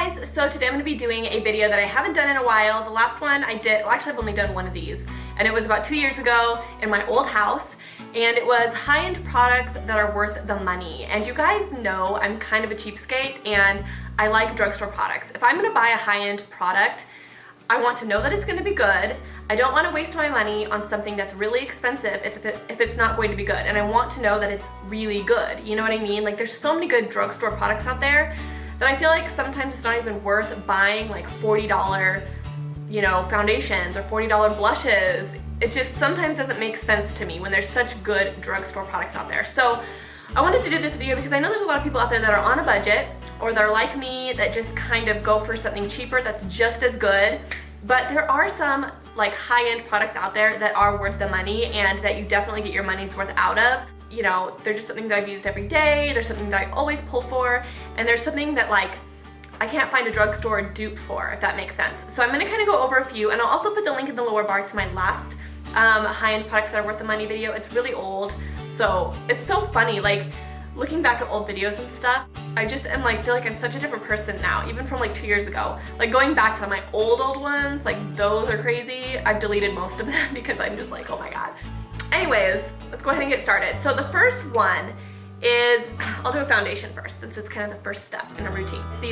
guys, so today I'm going to be doing a video that I haven't done in a while. The last one I did, well actually I've only done one of these, and it was about 2 years ago in my old house, and it was high-end products that are worth the money. And you guys know I'm kind of a cheapskate and I like drugstore products. If I'm going to buy a high-end product, I want to know that it's going to be good. I don't want to waste my money on something that's really expensive if it's not going to be good, and I want to know that it's really good. You know what I mean? Like, there's so many good drugstore products out there that I feel like sometimes it's not even worth buying like $40, you know, foundations or $40 blushes. It just sometimes doesn't make sense to me when there's such good drugstore products out there. So I wanted to do this video because I know there's a lot of people out there that are on a budget, or they're like me that just kind of go for something cheaper that's just as good. But there are some like high-end products out there that are worth the money and that you definitely get your money's worth out of. You know, they're just something that I've used every day, there's something that I always pull for, and there's something that like I can't find a drugstore dupe for, if that makes sense. So I'm gonna kind of go over a few, and I'll also put the link in the lower bar to my last high-end products that are worth the money video. It's really old, so it's so funny, like looking back at old videos and stuff, I just am like, feel like I'm such a different person now, even from like 2 years ago. Like going back to my old ones, like those are crazy. I've deleted most of them because I'm just like, oh my god. Anyways, let's go ahead and get started. So the first one is, I'll do a foundation first since it's kind of the first step in a routine. The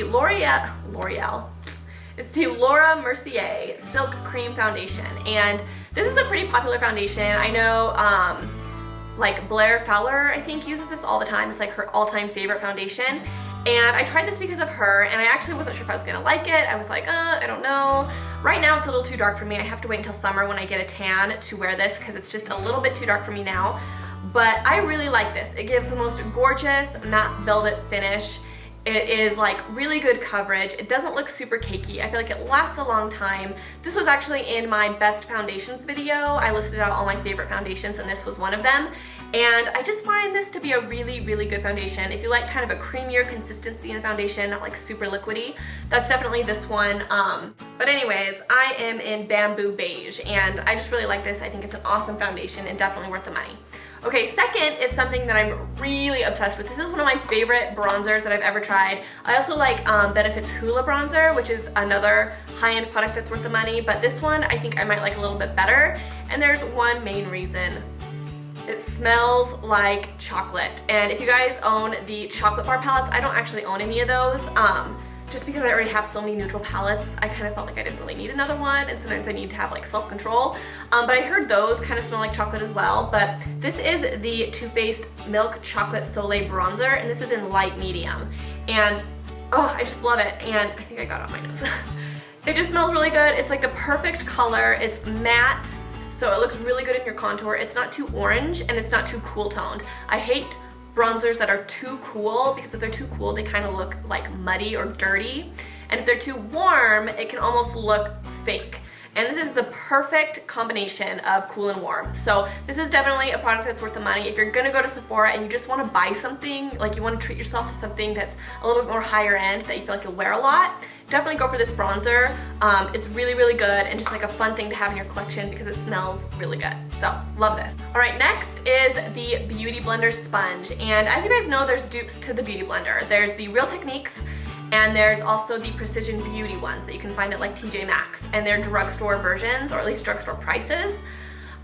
it's the Laura Mercier Silk Cream Foundation, and this is a pretty popular foundation. I know like Blair Fowler, I think, uses this all the time. It's like her all-time favorite foundation. And I tried this because of her, and I actually wasn't sure if I was gonna like it. I was like, I don't know. Right now it's a little too dark for me. I have to wait until summer when I get a tan to wear this because it's just a little bit too dark for me now. But I really like this. It gives the most gorgeous matte velvet finish. It is like really good coverage. It doesn't look super cakey. I feel like it lasts a long time. This was actually in my best foundations video. I listed out all my favorite foundations and this was one of them. And I just find this to be a really, really good foundation. If you like kind of a creamier consistency in a foundation, not like super liquidy, that's definitely this one. But anyways, I am in Bamboo Beige and I just really like this. I think it's an awesome foundation and definitely worth the money. Okay, second is something that I'm really obsessed with. This is one of my favorite bronzers that I've ever tried. I also like Benefit's Hoola bronzer, which is another high-end product that's worth the money, but this one I think I might like a little bit better. And there's one main reason. It smells like chocolate. And if you guys own the chocolate bar palettes, I don't actually own any of those. Just because I already have so many neutral palettes, I kind of felt like I didn't really need another one, and sometimes I need to have like self-control. But I heard those kind of smell like chocolate as well. But this is the Too Faced Milk Chocolate Soleil Bronzer, and this is in light medium. And oh, I just love it, and I think I got it on my nose. It just smells really good. It's like the perfect color. It's matte, so it looks really good in your contour. It's not too orange, and it's not too cool toned. I hate bronzers that are too cool, because if they're too cool they kind of look like muddy or dirty, and if they're too warm it can almost look fake. And this is the perfect combination of cool and warm. So this is definitely a product that's worth the money. If you're gonna go to Sephora and you just want to buy something, like you want to treat yourself to something that's a little bit more higher end that you feel like you'll wear a lot, definitely go for this bronzer. It's really, really good and just like a fun thing to have in your collection because it smells really good. So love this. All right, next is the Beauty Blender sponge. And as you guys know, there's dupes to the Beauty Blender. There's the Real Techniques, and there's also the Precision Beauty ones that you can find at like TJ Maxx, and they're drugstore versions, or at least drugstore prices.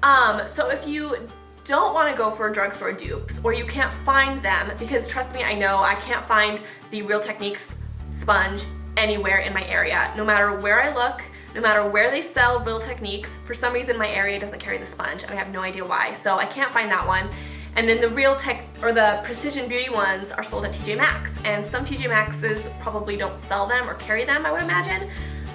So if you don't want to go for drugstore dupes, or you can't find them, because trust me, I know I can't find the Real Techniques sponge anywhere in my area. No matter where I look, no matter where they sell Real Techniques, for some reason my area doesn't carry the sponge, and I have no idea why, so I can't find that one. And then the Real Tech, or the Precision Beauty ones, are sold at TJ Maxx, and some TJ Maxx's probably don't sell them or carry them, I would imagine.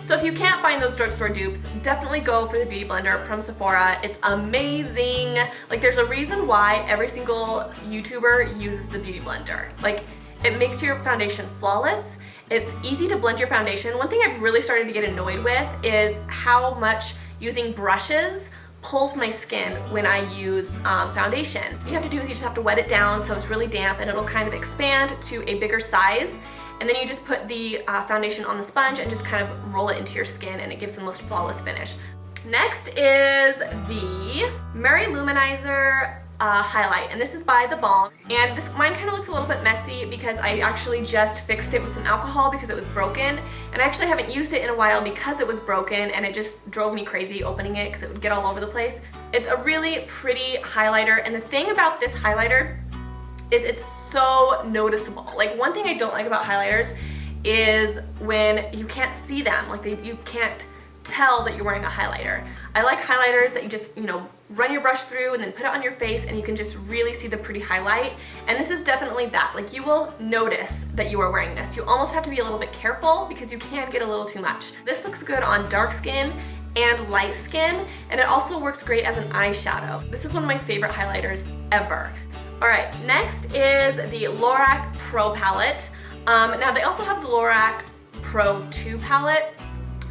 So if you can't find those drugstore dupes, definitely go for the Beauty Blender from Sephora. It's amazing. Like, there's a reason why every single YouTuber uses the Beauty Blender. Like, it makes your foundation flawless. It's easy to blend your foundation. One thing I've really started to get annoyed with is how much using brushes pulls my skin when I use foundation. What you have to do is you just have to wet it down so it's really damp, and it'll kind of expand to a bigger size. And then you just put the foundation on the sponge and just kind of roll it into your skin, and it gives the most flawless finish. Next is the Manizer highlight, and this is by The Balm. And this mine kind of looks a little bit messy because I actually just fixed it with some alcohol because it was broken, and I actually haven't used it in a while because it was broken, and it just drove me crazy opening it because it would get all over the place. It's a really pretty highlighter, and the thing about this highlighter is it's so noticeable. Like, one thing I don't like about highlighters is when you can't see them, like you can't tell that you're wearing a highlighter. I like highlighters that you just, you know, run your brush through and then put it on your face and you can just really see the pretty highlight. And this is definitely that. Like, you will notice that you are wearing this. You almost have to be a little bit careful because you can get a little too much. This looks good on dark skin and light skin, and it also works great as an eyeshadow. This is one of my favorite highlighters ever. All right, next is the Lorac Pro Palette. Now they also have the Lorac Pro 2 palette,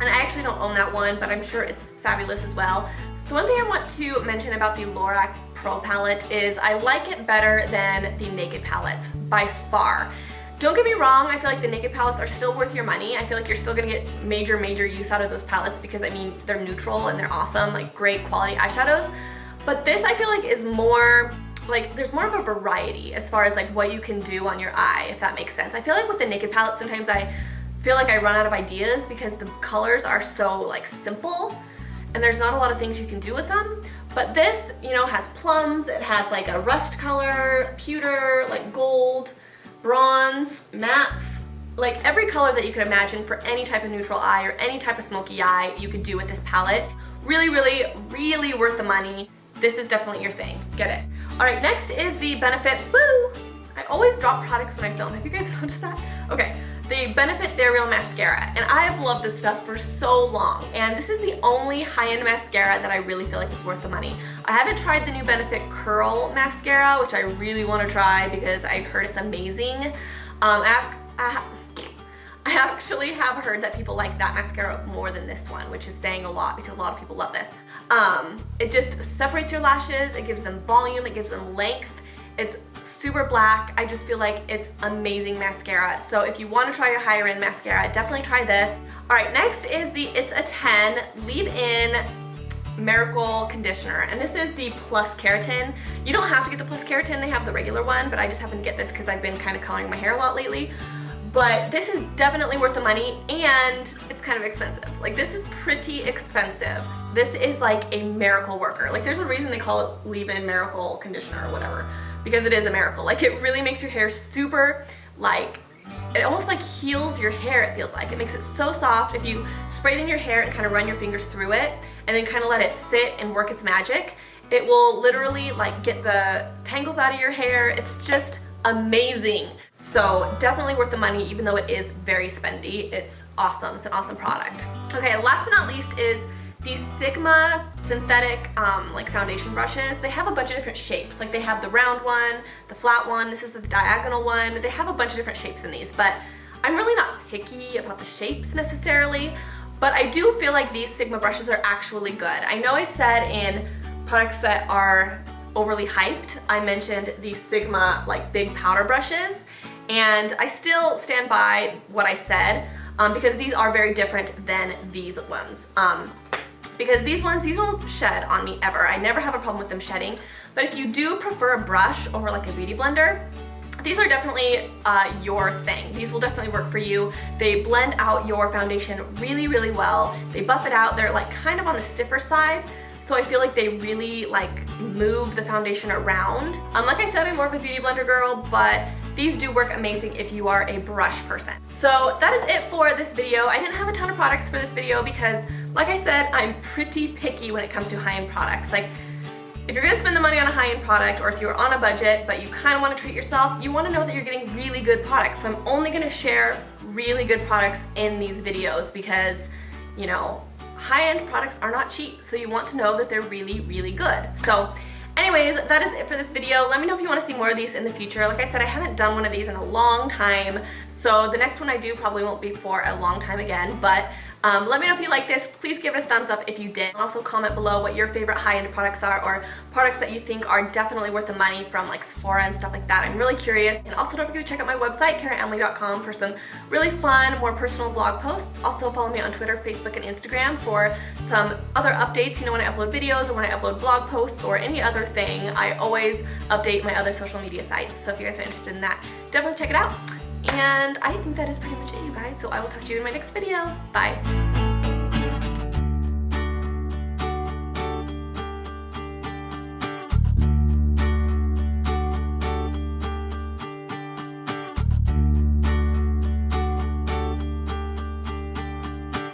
and I actually don't own that one, but I'm sure it's fabulous as well. So one thing I want to mention about the Lorac Pro Palette is I like it better than the Naked palettes, by far. Don't get me wrong, I feel like the Naked palettes are still worth your money. I feel like you're still gonna get major use out of those palettes because, I mean, they're neutral and they're awesome, like great quality eyeshadows. But this, I feel like, is more, like, there's more of a variety as far as like what you can do on your eye, if that makes sense. I feel like with the Naked palette, sometimes I feel like I run out of ideas because the colors are so like simple and there's not a lot of things you can do with them. But this, you know, has plums, it has like a rust color, pewter, like gold, bronze, mattes, like every color that you could imagine for any type of neutral eye or any type of smoky eye you could do with this palette. Really worth the money. This is definitely your thing. Get it. All right, next is the Benefit, woo! I always drop products when I film. Have you guys noticed that? Okay, the Benefit They're Real Mascara. And I have loved this stuff for so long. And this is the only high-end mascara that I really feel like is worth the money. I haven't tried the new Benefit Curl Mascara, which I really want to try because I've heard it's amazing. I actually have heard that people like that mascara more than this one, which is saying a lot because a lot of people love this. It just separates your lashes, it gives them volume, it gives them length. It's super black. I just feel like it's amazing mascara. So if you want to try a higher end mascara, definitely try this. All right, next is the It's a 10 Leave-In Miracle Conditioner, and this is the Plus Keratin. You don't have to get the Plus Keratin, they have the regular one, but I just happen to get this because I've been kind of coloring my hair a lot lately. But this is definitely worth the money, and it's kind of expensive. Like, this is pretty expensive. This is like a miracle worker. Like, there's a reason they call it Leave-In Miracle Conditioner or whatever, because it is a miracle. Like, it really makes your hair super, like, it almost like heals your hair, it feels like. It makes it so soft. If you spray it in your hair and kind of run your fingers through it and then kind of let it sit and work its magic, it will literally like get the tangles out of your hair. It's just amazing. So definitely worth the money, even though it is very spendy. It's awesome. It's an awesome product. Okay, last but not least is the Sigma synthetic like foundation brushes. They have a bunch of different shapes. Like, they have the round one, the flat one, this is the diagonal one. They have a bunch of different shapes in these, but I'm really not picky about the shapes necessarily, but I do feel like these Sigma brushes are actually good. I know I said in products that are overly hyped, I mentioned the Sigma like big powder brushes, and I still stand by what I said because these are very different than these ones. Because these won't shed on me ever. I never have a problem with them shedding. But if you do prefer a brush over like a beauty blender, these are definitely your thing. These will definitely work for you. They blend out your foundation really well. They buff it out. They're like kind of on the stiffer side. So I feel like they really like move the foundation around. Like I said, I'm more of a beauty blender girl, but these do work amazing if you are a brush person. So that is it for this video. I didn't have a ton of products for this video because, like I said, I'm pretty picky when it comes to high-end products. Like, if you're gonna spend the money on a high-end product, or if you're on a budget but you kind of want to treat yourself, you want to know that you're getting really good products. So I'm only gonna share really good products in these videos because, you know, high-end products are not cheap, so you want to know that they're really good. So anyways, that is it for this video. Let me know if you want to see more of these in the future. Like I said, I haven't done one of these in a long time, So the next one I do probably won't be for a long time again, but let me know if you like this. Please give it a thumbs up if you did. Also comment below what your favorite high-end products are, or products that you think are definitely worth the money from like Sephora and stuff like that. I'm really curious. And also don't forget to check out my website, CarahAmelie.com, for some really fun, more personal blog posts. Also follow me on Twitter, Facebook, and Instagram for some other updates. You know, when I upload videos or when I upload blog posts or any other thing, I always update my other social media sites. So if you guys are interested in that, definitely check it out. And I think that is pretty much it, you guys. So I will talk to you in my next video. Bye.